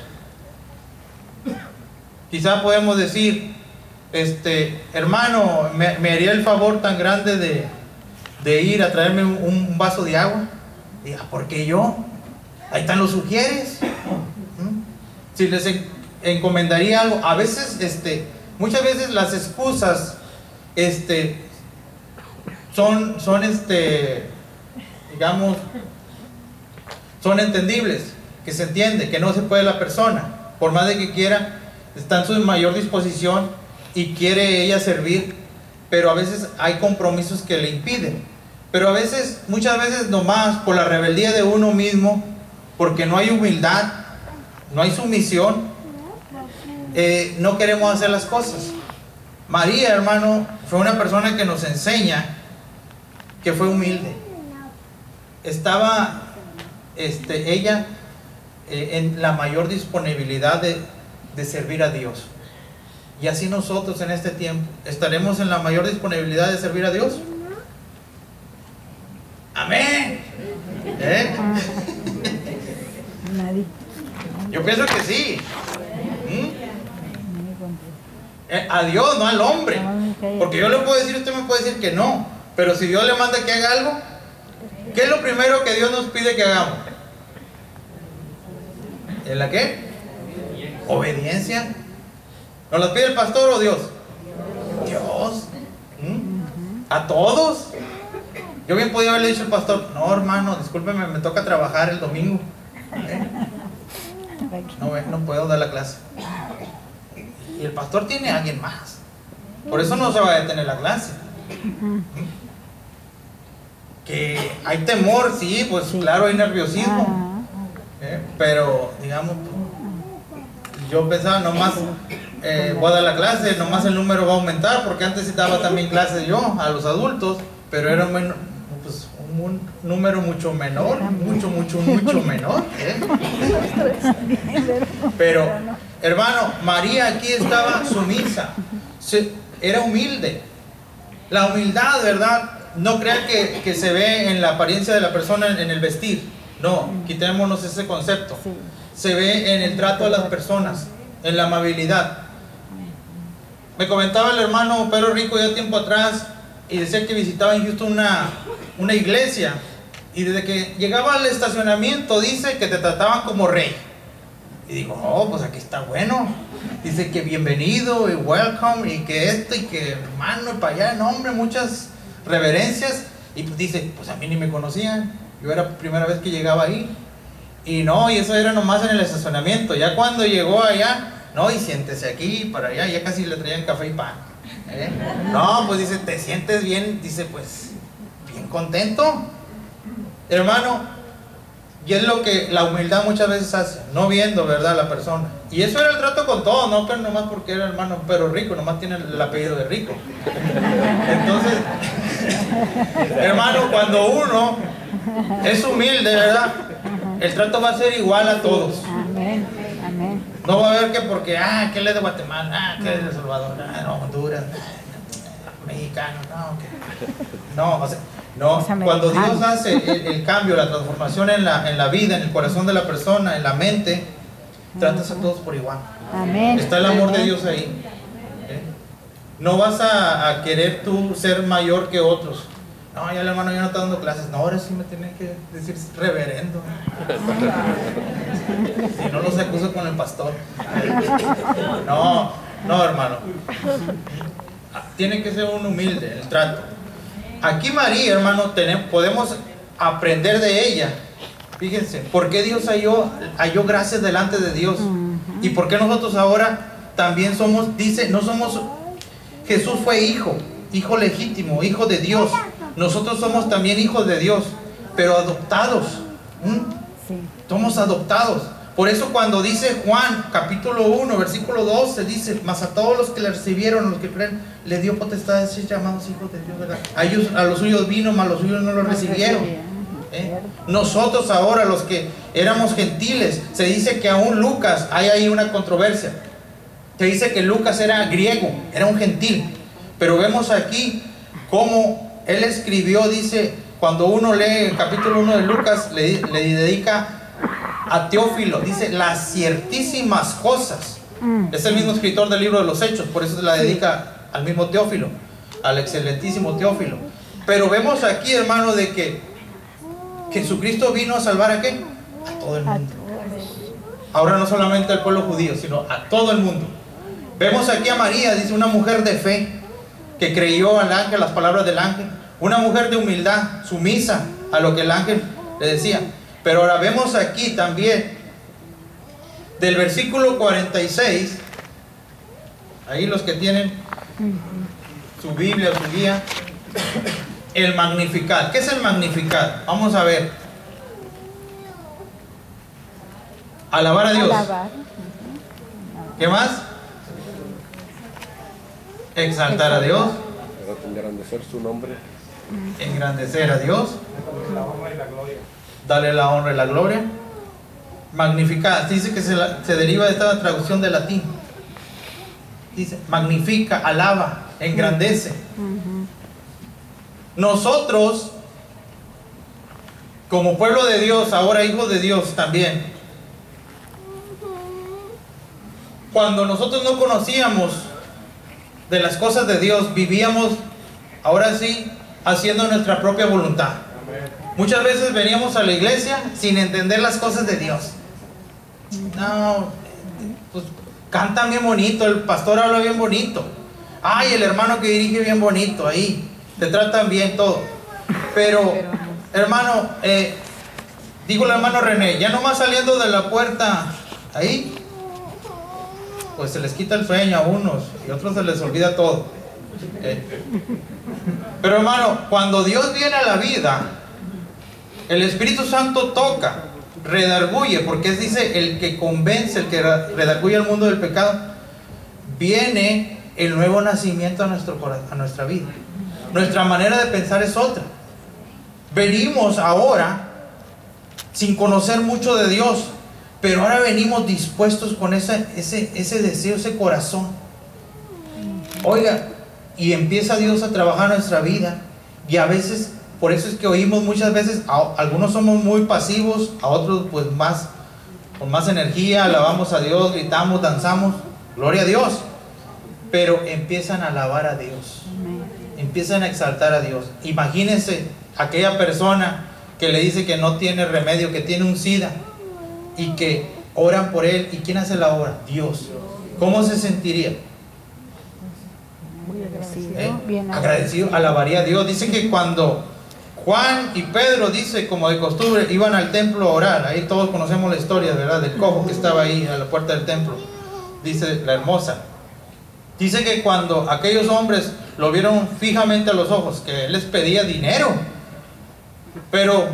Quizá podemos decir, hermano, me haría el favor tan grande de ir a traerme un vaso de agua. Diga, ¿por qué yo? Ahí están los sugieres. Si les encomendaría algo, a veces, muchas veces las excusas, son digamos, son entendibles, que se entiende, que no se puede la persona, por más de que quiera, está en su mayor disposición y quiere ella servir, pero a veces hay compromisos que le impiden. Pero a veces, muchas veces nomás por la rebeldía de uno mismo, porque no hay humildad, no hay sumisión, no queremos hacer las cosas. María, hermano, fue una persona que nos enseña que fue humilde. Estaba ella en la mayor disponibilidad de servir a Dios. Y así nosotros en este tiempo estaremos en la mayor disponibilidad de servir a Dios. Amén. Yo pienso que sí. A Dios, no al hombre. Porque yo le puedo decir, usted me puede decir que no. Pero si Dios le manda que haga algo, ¿qué es lo primero que Dios nos pide que hagamos? ¿En la qué? Obediencia. ¿Nos la pide el pastor o Dios? Dios. ¿A todos? Yo bien podía haberle dicho al pastor, no hermano, discúlpeme, me toca trabajar el domingo. No puedo dar la clase. Y el pastor tiene a alguien más. Por eso no se va a detener la clase. Que hay temor, sí, pues claro, hay nerviosismo. Pero, digamos, yo pensaba, nomás voy a dar la clase, nomás el número va a aumentar, porque antes sí daba también clases yo a los adultos, pero era pues, un número mucho menor, mucho menor. Pero, hermano, María aquí estaba sumisa, era humilde. La humildad, ¿verdad? No crean que se ve en la apariencia de la persona, en el vestir. No, quitémonos ese concepto. Sí. Se ve en el trato a las personas, en la amabilidad. Me comentaba el hermano Pedro Rico ya tiempo atrás y decía que visitaba en Houston una iglesia, y desde que llegaba al estacionamiento dice que te trataban como rey. Y digo, oh, pues aquí está bueno. Dice que bienvenido y welcome y que esto y que hermano y para allá, no hombre, muchas reverencias. Y pues dice, pues a mí ni me conocían, yo era la primera vez que llegaba ahí. Y no, y eso era nomás en el estacionamiento. Ya cuando llegó allá, no, y siéntese aquí, para allá, ya casi le traían café y pan. No, pues dice, ¿te sientes bien? Dice, pues, bien contento. Hermano, y es lo que la humildad muchas veces hace, no viendo, ¿verdad?, la persona. Y eso era el trato con todos, no pero nomás porque era hermano Pedro Rico, nomás tiene el apellido de Rico. Entonces, hermano, cuando uno es humilde, ¿verdad?, el trato va a ser igual a todos. Amén. Amén. No va a haber que porque, que él es de Guatemala, que él es de El Salvador, no, Honduras, mexicano, no, o sea, no, cuando Dios hace el cambio, la transformación en la vida, en el corazón de la persona, en la mente, tratas a todos por igual. Amén. Está el amor de Dios ahí. No vas a querer tú ser mayor que otros. No, ya el hermano ya no está dando clases. No, ahora sí me tienen que decir reverendo. Si no los acuso con el pastor. No, hermano. Tiene que ser un humilde el trato. Aquí María, hermano, podemos aprender de ella. Fíjense, ¿por qué Dios halló gracias delante de Dios? ¿Y por qué nosotros ahora también somos, dice, no somos, Jesús fue hijo legítimo, hijo de Dios. Nosotros somos también hijos de Dios, pero adoptados. Sí. Somos adoptados. Por eso cuando dice Juan, capítulo 1, versículo 12, dice, mas a todos los que le recibieron, los que creen, le dio potestad de ser llamados hijos de Dios, ¿verdad? A los suyos vino, mas los suyos no lo recibieron. Nosotros ahora, los que éramos gentiles, se dice que aún Lucas, hay ahí una controversia. Se dice que Lucas era griego, era un gentil. Pero vemos aquí cómo él escribió, dice, cuando uno lee el capítulo 1 de Lucas, le dedica a Teófilo, dice, las ciertísimas cosas. Es el mismo escritor del libro de los Hechos, por eso se la dedica al mismo Teófilo, al excelentísimo Teófilo. Pero vemos aquí, hermano, de que Jesucristo vino a salvar ¿a qué? A todo el mundo. Ahora no solamente al pueblo judío, sino a todo el mundo. Vemos aquí a María, dice, una mujer de fe, que creyó al ángel, las palabras del ángel. Una mujer de humildad, sumisa a lo que el ángel le decía. Pero ahora vemos aquí también, del versículo 46, ahí los que tienen su Biblia, su guía, el Magnificat. ¿Qué es el Magnificat? Vamos a ver. Alabar a Dios. Alabar. ¿Qué más? Exaltar a Dios. Engrandecer su nombre. Engrandecer a Dios. Darle la honra y la gloria. Magnificar. Dice que se deriva de esta traducción de latín. Dice, magnifica, alaba, engrandece. Nosotros, como pueblo de Dios, ahora hijos de Dios también, cuando nosotros no conocíamos de las cosas de Dios, vivíamos, ahora sí, haciendo nuestra propia voluntad. Muchas veces veníamos a la iglesia sin entender las cosas de Dios. No, pues cantan bien bonito, el pastor habla bien bonito. Ay, el hermano que dirige bien bonito, ahí, te tratan bien todo. Pero, hermano, digo el hermano René, ya nomás saliendo de la puerta, ahí, pues se les quita el sueño a unos y a otros se les olvida todo. Pero hermano, cuando Dios viene a la vida, el Espíritu Santo toca, redarguye, porque dice el que convence, el que redarguye al mundo del pecado, viene el nuevo nacimiento a nuestra vida. Nuestra manera de pensar es otra. Venimos ahora sin conocer mucho de Dios, pero ahora venimos dispuestos con ese deseo, ese corazón. Oiga, y empieza Dios a trabajar nuestra vida, y a veces Por eso es que oímos muchas veces, algunos somos muy pasivos, a otros pues más, con más energía, alabamos a Dios, gritamos, danzamos, gloria a Dios. Pero empiezan a alabar a Dios, empiezan a exaltar a Dios. Imagínense aquella persona que le dice que no tiene remedio, que tiene un SIDA, y que oran por él. ¿Y quién hace la obra? Dios. ¿Cómo se sentiría? Muy agradecido. Bien Agradecido, alabaría a Dios. Dice que cuando Juan y Pedro, dice, como de costumbre, iban al templo a orar. Ahí todos conocemos la historia, ¿verdad? Del cojo que estaba ahí a la puerta del templo. Dice la hermosa. Dice que cuando aquellos hombres lo vieron fijamente a los ojos, que él les pedía dinero. Pero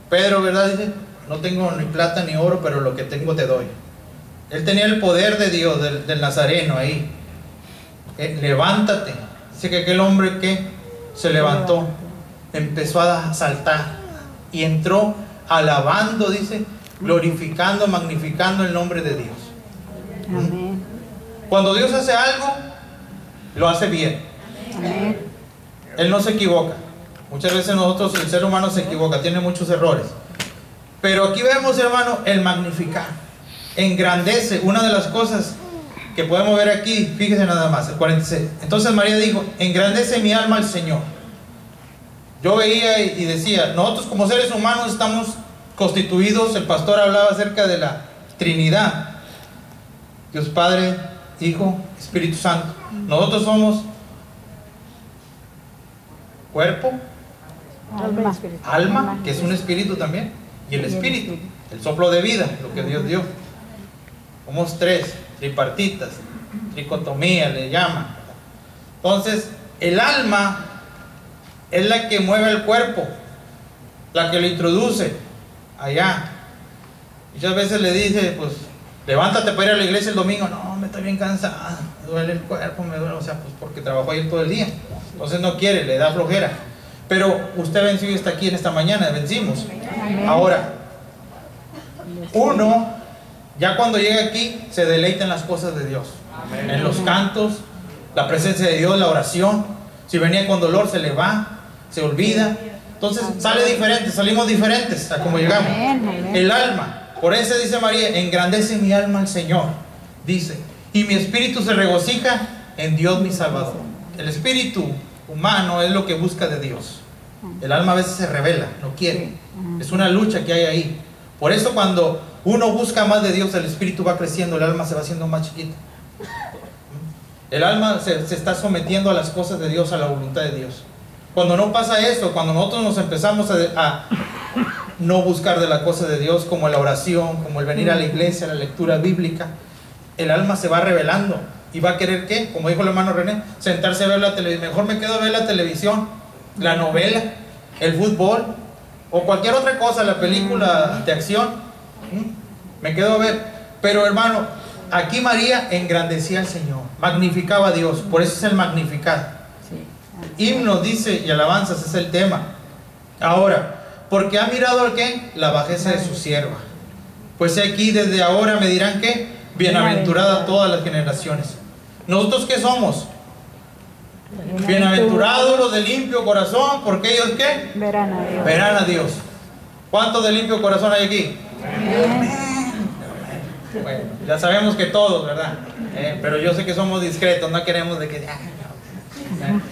Pedro, ¿verdad? Dice, no tengo ni plata ni oro, pero lo que tengo te doy. Él tenía el poder de Dios, del Nazareno ahí. Levántate. Dice que aquel hombre que se levantó, empezó a saltar y entró alabando, dice, glorificando, magnificando el nombre de Dios. Amén. Cuando Dios hace algo, lo hace bien. Amén. Él no se equivoca. Muchas veces nosotros, el ser humano se equivoca, tiene muchos errores. Pero aquí vemos, hermano, el magnificar. Engrandece. Una de las cosas que podemos ver aquí, fíjese nada más, el 46. Entonces María dijo, engrandece mi alma al Señor. Yo veía y decía, nosotros como seres humanos estamos constituidos, el pastor hablaba acerca de la Trinidad. Dios Padre, Hijo, Espíritu Santo. Nosotros somos cuerpo, alma, que es un espíritu también, y el espíritu, el soplo de vida, lo que Dios dio. Somos tres, tripartitas, tricotomía le llaman. Entonces, el alma es la que mueve el cuerpo, la que lo introduce allá. Muchas veces le dice, pues, levántate para ir a la iglesia el domingo. No, me estoy bien cansada, me duele el cuerpo, me duele, o sea, pues porque trabajó ayer todo el día. Entonces no quiere, le da flojera. Pero usted venció y está aquí en esta mañana, vencimos. Ahora, uno, ya cuando llega aquí, se deleita en las cosas de Dios. En los cantos, la presencia de Dios, la oración. Si venía con dolor, se le va, se olvida. Entonces sale diferente, salimos diferentes a como llegamos. El alma, por eso dice María, engrandece mi alma al Señor. Dice, y mi espíritu se regocija en Dios mi Salvador. El espíritu humano es lo que busca de Dios. El alma a veces se revela, no quiere. Es una lucha que hay ahí. Por eso cuando uno busca más de Dios, el espíritu va creciendo, el alma se va haciendo más chiquita. El alma se está sometiendo a las cosas de Dios, a la voluntad de Dios. Cuando no pasa eso, cuando nosotros nos empezamos a no buscar de la cosa de Dios, como la oración, como el venir a la iglesia, la lectura bíblica, el alma se va revelando y va a querer, ¿qué? Como dijo el hermano René, sentarse a ver la televisión. Mejor me quedo a ver la televisión, la novela, el fútbol o cualquier otra cosa, la película de acción. Me quedo a ver. Pero hermano, aquí María engrandecía al Señor, magnificaba a Dios. Por eso es el magnificar. Himnos, dice, y alabanzas es el tema. Ahora, porque ha mirado al ¿qué? La bajeza de su sierva. Pues aquí desde ahora me dirán que bienaventurada todas las generaciones. ¿Nosotros qué somos? Bienaventurados los de limpio corazón, porque ellos ¿qué? Verán a Dios. Verán a Dios. ¿Cuántos de limpio corazón hay aquí? Bueno, ya sabemos que todos, ¿verdad? Pero yo sé que somos discretos, no queremos de que...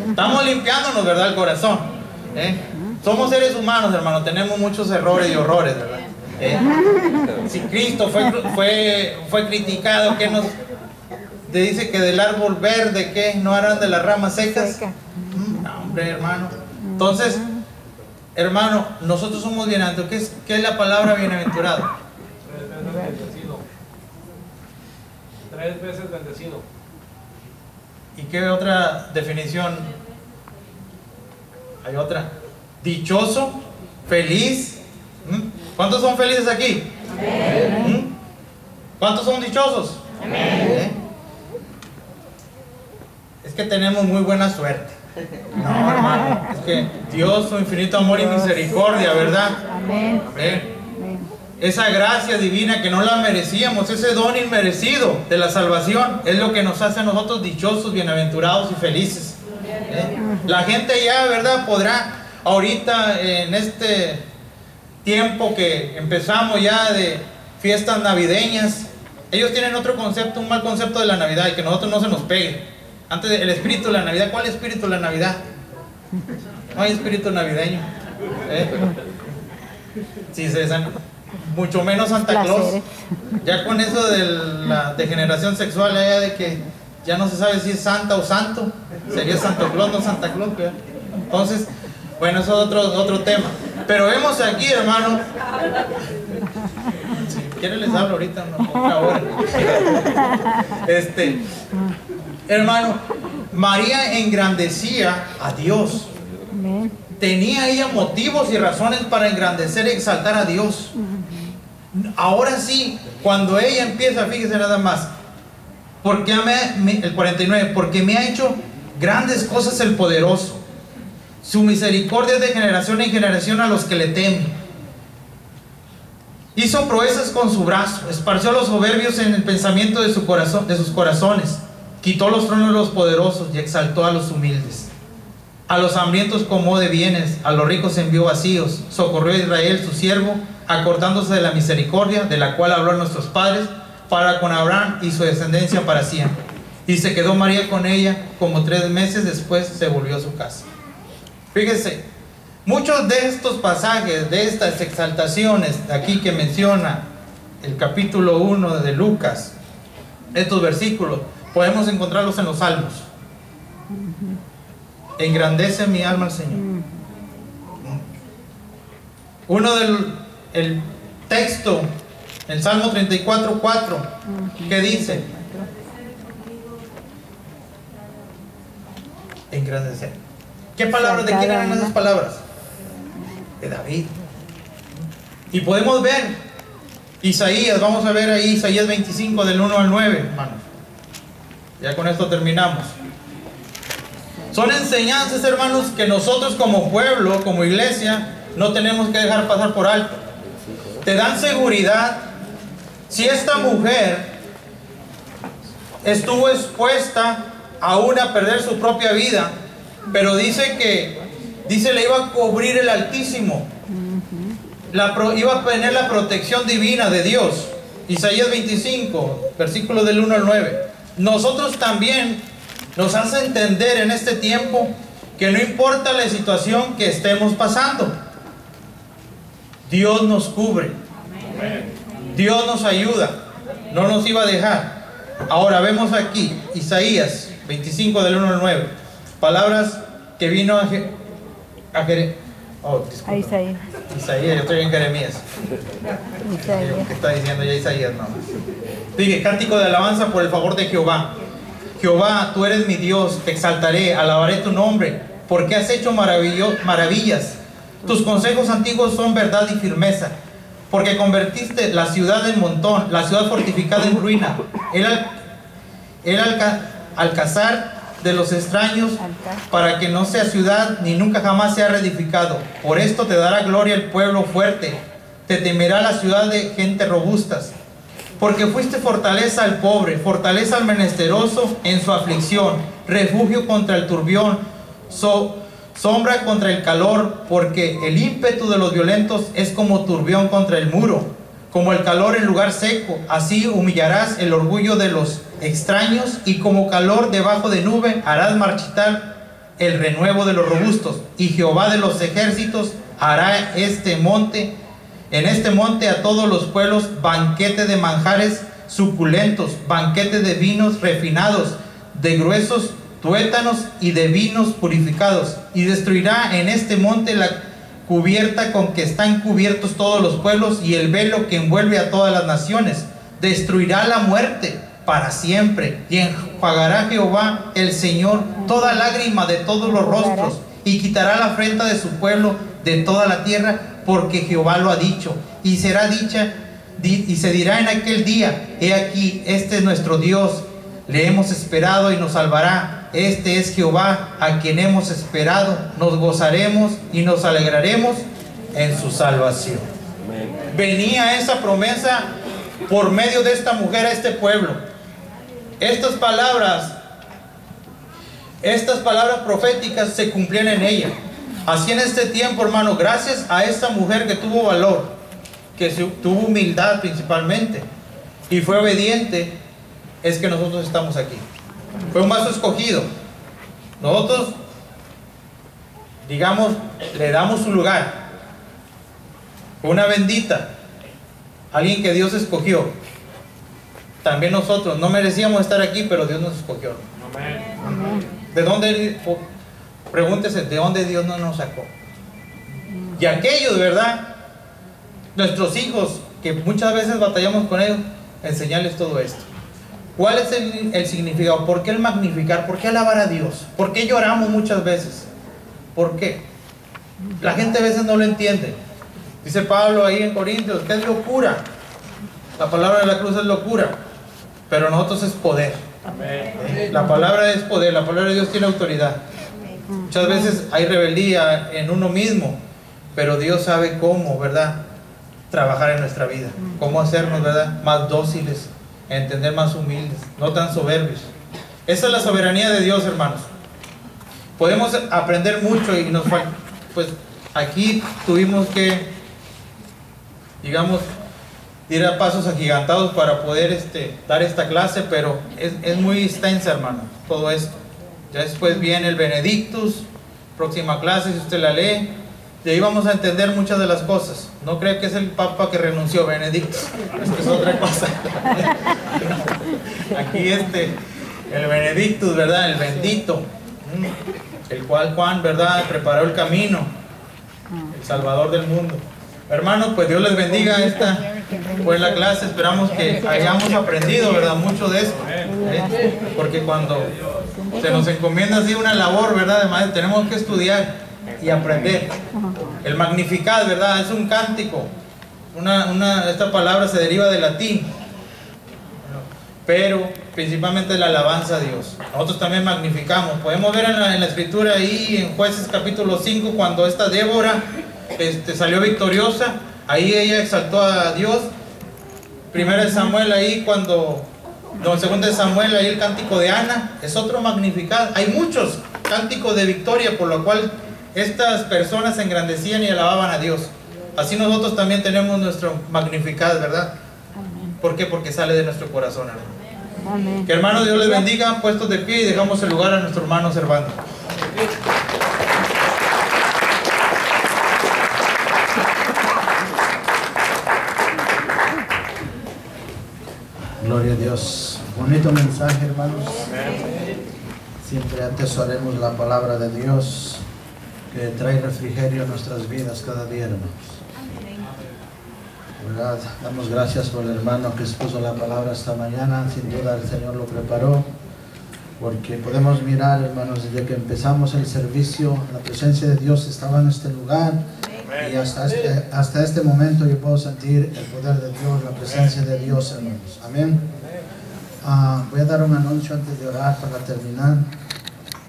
Estamos limpiándonos, ¿verdad? El corazón. Somos seres humanos, hermano, tenemos muchos errores y horrores, ¿verdad? Si Cristo fue criticado, ¿qué nos dice? Que del árbol verde, ¿qué? ¿No harán de las ramas secas? No, hombre, hermano. Entonces, hermano, nosotros somos bienaventurados. ¿Qué es la palabra bienaventurado? 3 veces bendecido. 3 veces bendecido. ¿Y qué otra definición? Hay otra. Dichoso, feliz. ¿Cuántos son felices aquí? Amén. ¿Cuántos son dichosos? Amén. Es que tenemos muy buena suerte. No, hermano, es que Dios, su infinito amor y misericordia, ¿verdad? Amén. Amén. Esa gracia divina que no la merecíamos, ese don inmerecido de la salvación, es lo que nos hace a nosotros dichosos, bienaventurados y felices. La gente ya, ¿verdad? Podrá, ahorita en este tiempo que empezamos ya de fiestas navideñas, ellos tienen otro concepto, un mal concepto de la Navidad, y que nosotros no se nos pegue. Antes el espíritu de la Navidad, ¿cuál espíritu de la Navidad? No hay espíritu navideño. Sí, mucho menos Santa Claus. Ya con eso de la degeneración sexual, ya de que ya no se sabe si es santa o santo, sería Santo Claus, no Santa Claus, ¿verdad? Entonces, bueno, eso es otro tema. Pero vemos aquí, hermano, si quieren les hablo ahorita, una hora. Hermano, María engrandecía a Dios. Tenía ella motivos y razones para engrandecer y exaltar a Dios. Ahora sí, cuando ella empieza, fíjese nada más, porque el 49, porque me ha hecho grandes cosas el poderoso. Su misericordia es de generación en generación a los que le temen. Hizo proezas con su brazo, esparció a los soberbios en el pensamiento de sus corazones, quitó los tronos de los poderosos y exaltó a los humildes. A los hambrientos colmó de bienes, a los ricos envió vacíos, socorrió a Israel su siervo, acordándose de la misericordia de la cual habló a nuestros padres, para con Abraham y su descendencia para siempre. Y se quedó María con ella como 3 meses, después se volvió a su casa. Fíjense, muchos de estos pasajes, de estas exaltaciones de aquí que menciona el capítulo 1 de Lucas, estos versículos, podemos encontrarlos en los Salmos. Engrandece mi alma al Señor. Uno el texto, el Salmo 34:4, que dice: engrandecer. ¿Qué palabras? ¿De quién eran esas palabras? De David. Y podemos ver Isaías, vamos a ver ahí Isaías 25 del 1 al 9, hermanos. Ya con esto terminamos. Son enseñanzas, hermanos, que nosotros como pueblo, como iglesia, no tenemos que dejar pasar por alto. Te dan seguridad. Si esta mujer estuvo expuesta aún a perder su propia vida, pero dice le iba a cubrir el Altísimo, iba a tener la protección divina de Dios. Isaías 25, versículos del 1 al 9. Nosotros también nos hace entender en este tiempo que no importa la situación que estemos pasando, Dios nos cubre, Dios nos ayuda, no nos iba a dejar. Ahora vemos aquí Isaías 25 del 1 al 9, palabras que vino a Isaías. Isaías, yo estoy en Jeremías. ¿Qué está diciendo ya Isaías? No. Dije, cántico de alabanza por el favor de Jehová. Jehová, tú eres mi Dios, te exaltaré, alabaré tu nombre, porque has hecho maravillas. Tus consejos antiguos son verdad y firmeza, porque convertiste la ciudad en montón, la ciudad fortificada en ruina, el alcázar de los extraños, para que no sea ciudad ni nunca jamás sea reedificado. Por esto te dará gloria el pueblo fuerte, te temerá la ciudad de gente robustas. Porque fuiste fortaleza al pobre, fortaleza al menesteroso en su aflicción, refugio contra el turbión, sombra contra el calor, porque el ímpetu de los violentos es como turbión contra el muro, como el calor en lugar seco. Así humillarás el orgullo de los extraños, y como calor debajo de nube harás marchitar el renuevo de los robustos. Y Jehová de los ejércitos hará en este monte a todos los pueblos banquete de manjares suculentos, banquete de vinos refinados, de gruesos tuétanos y de vinos purificados. Y destruirá en este monte la cubierta con que están cubiertos todos los pueblos, y el velo que envuelve a todas las naciones. Destruirá la muerte para siempre, y enjuagará Jehová el Señor toda lágrima de todos los rostros, y quitará la afrenta de su pueblo de toda la tierra, porque Jehová lo ha dicho. Y será dicha, y se dirá en aquel día: he aquí, este es nuestro Dios, le hemos esperado y nos salvará. Este es Jehová, a quien hemos esperado, nos gozaremos y nos alegraremos en su salvación. Venía esa promesa por medio de esta mujer a este pueblo. Estas palabras proféticas se cumplían en ella. Así en este tiempo, hermano, gracias a esta mujer que tuvo valor, que tuvo humildad principalmente y fue obediente, es que nosotros estamos aquí. Fue un vaso escogido. Nosotros, digamos, le damos su lugar. Una bendita, alguien que Dios escogió. También nosotros no merecíamos estar aquí, pero Dios nos escogió. ¿De dónde? Pregúntese, ¿de dónde Dios no nos sacó? Y aquellos, ¿verdad? Nuestros hijos, que muchas veces batallamos con ellos, enseñarles todo esto. ¿Cuál es el significado? ¿Por qué el magnificar? ¿Por qué alabar a Dios? ¿Por qué lloramos muchas veces? ¿Por qué? La gente a veces no lo entiende. Dice Pablo ahí en Corintios, que es locura. La palabra de la cruz es locura, pero nosotros es poder. La palabra es poder, la palabra de Dios tiene autoridad. Muchas veces hay rebeldía en uno mismo, pero Dios sabe cómo, ¿verdad?, trabajar en nuestra vida, cómo hacernos, ¿verdad?, más dóciles, entender, más humildes, no tan soberbios. Esa es la soberanía de Dios, hermanos. Podemos aprender mucho y nos falta, pues aquí tuvimos que, digamos, ir a pasos agigantados para poder dar esta clase, pero es muy extensa, hermano, todo esto. Ya después viene el Benedictus, próxima clase, si usted la lee, y ahí vamos a entender muchas de las cosas. No cree que es el Papa que renunció, Benedictus, esto es otra cosa. Aquí el Benedictus, ¿verdad? El bendito, el cual Juan, ¿verdad?, preparó el camino, el Salvador del mundo. Hermanos, pues Dios les bendiga. Esta fue la clase, esperamos que hayamos aprendido, ¿verdad?, mucho de esto, porque cuando se nos encomienda así una labor, ¿verdad?, de maestro, tenemos que estudiar y aprender. El Magnificat, ¿verdad?, es un cántico. Esta palabra se deriva del latín, pero principalmente la alabanza a Dios. Nosotros también magnificamos. Podemos ver en la escritura ahí en Jueces capítulo 5, cuando esta Débora salió victoriosa, ahí ella exaltó a Dios. Primera de Samuel ahí segunda de Samuel ahí el cántico de Ana, es otro Magnificat. Hay muchos cánticos de victoria por lo cual estas personas se engrandecían y alababan a Dios. Así nosotros también tenemos nuestro Magnificat, ¿verdad? ¿Por qué? Porque sale de nuestro corazón, hermano. Amén. Que hermanos, Dios les bendiga, puestos de pie, y dejamos el lugar a nuestro hermano Servando. Gloria a Dios. Bonito mensaje, hermanos. Siempre atesoremos la palabra de Dios, que trae refrigerio a nuestras vidas cada día, hermanos. ¿Verdad? Damos gracias por el hermano que expuso la palabra esta mañana. Sin duda el Señor lo preparó, porque podemos mirar, hermanos, desde que empezamos el servicio, la presencia de Dios estaba en este lugar. Y hasta este momento yo puedo sentir el poder de Dios, la presencia de Dios, hermanos. Amén. Voy a dar un anuncio antes de orar para terminar.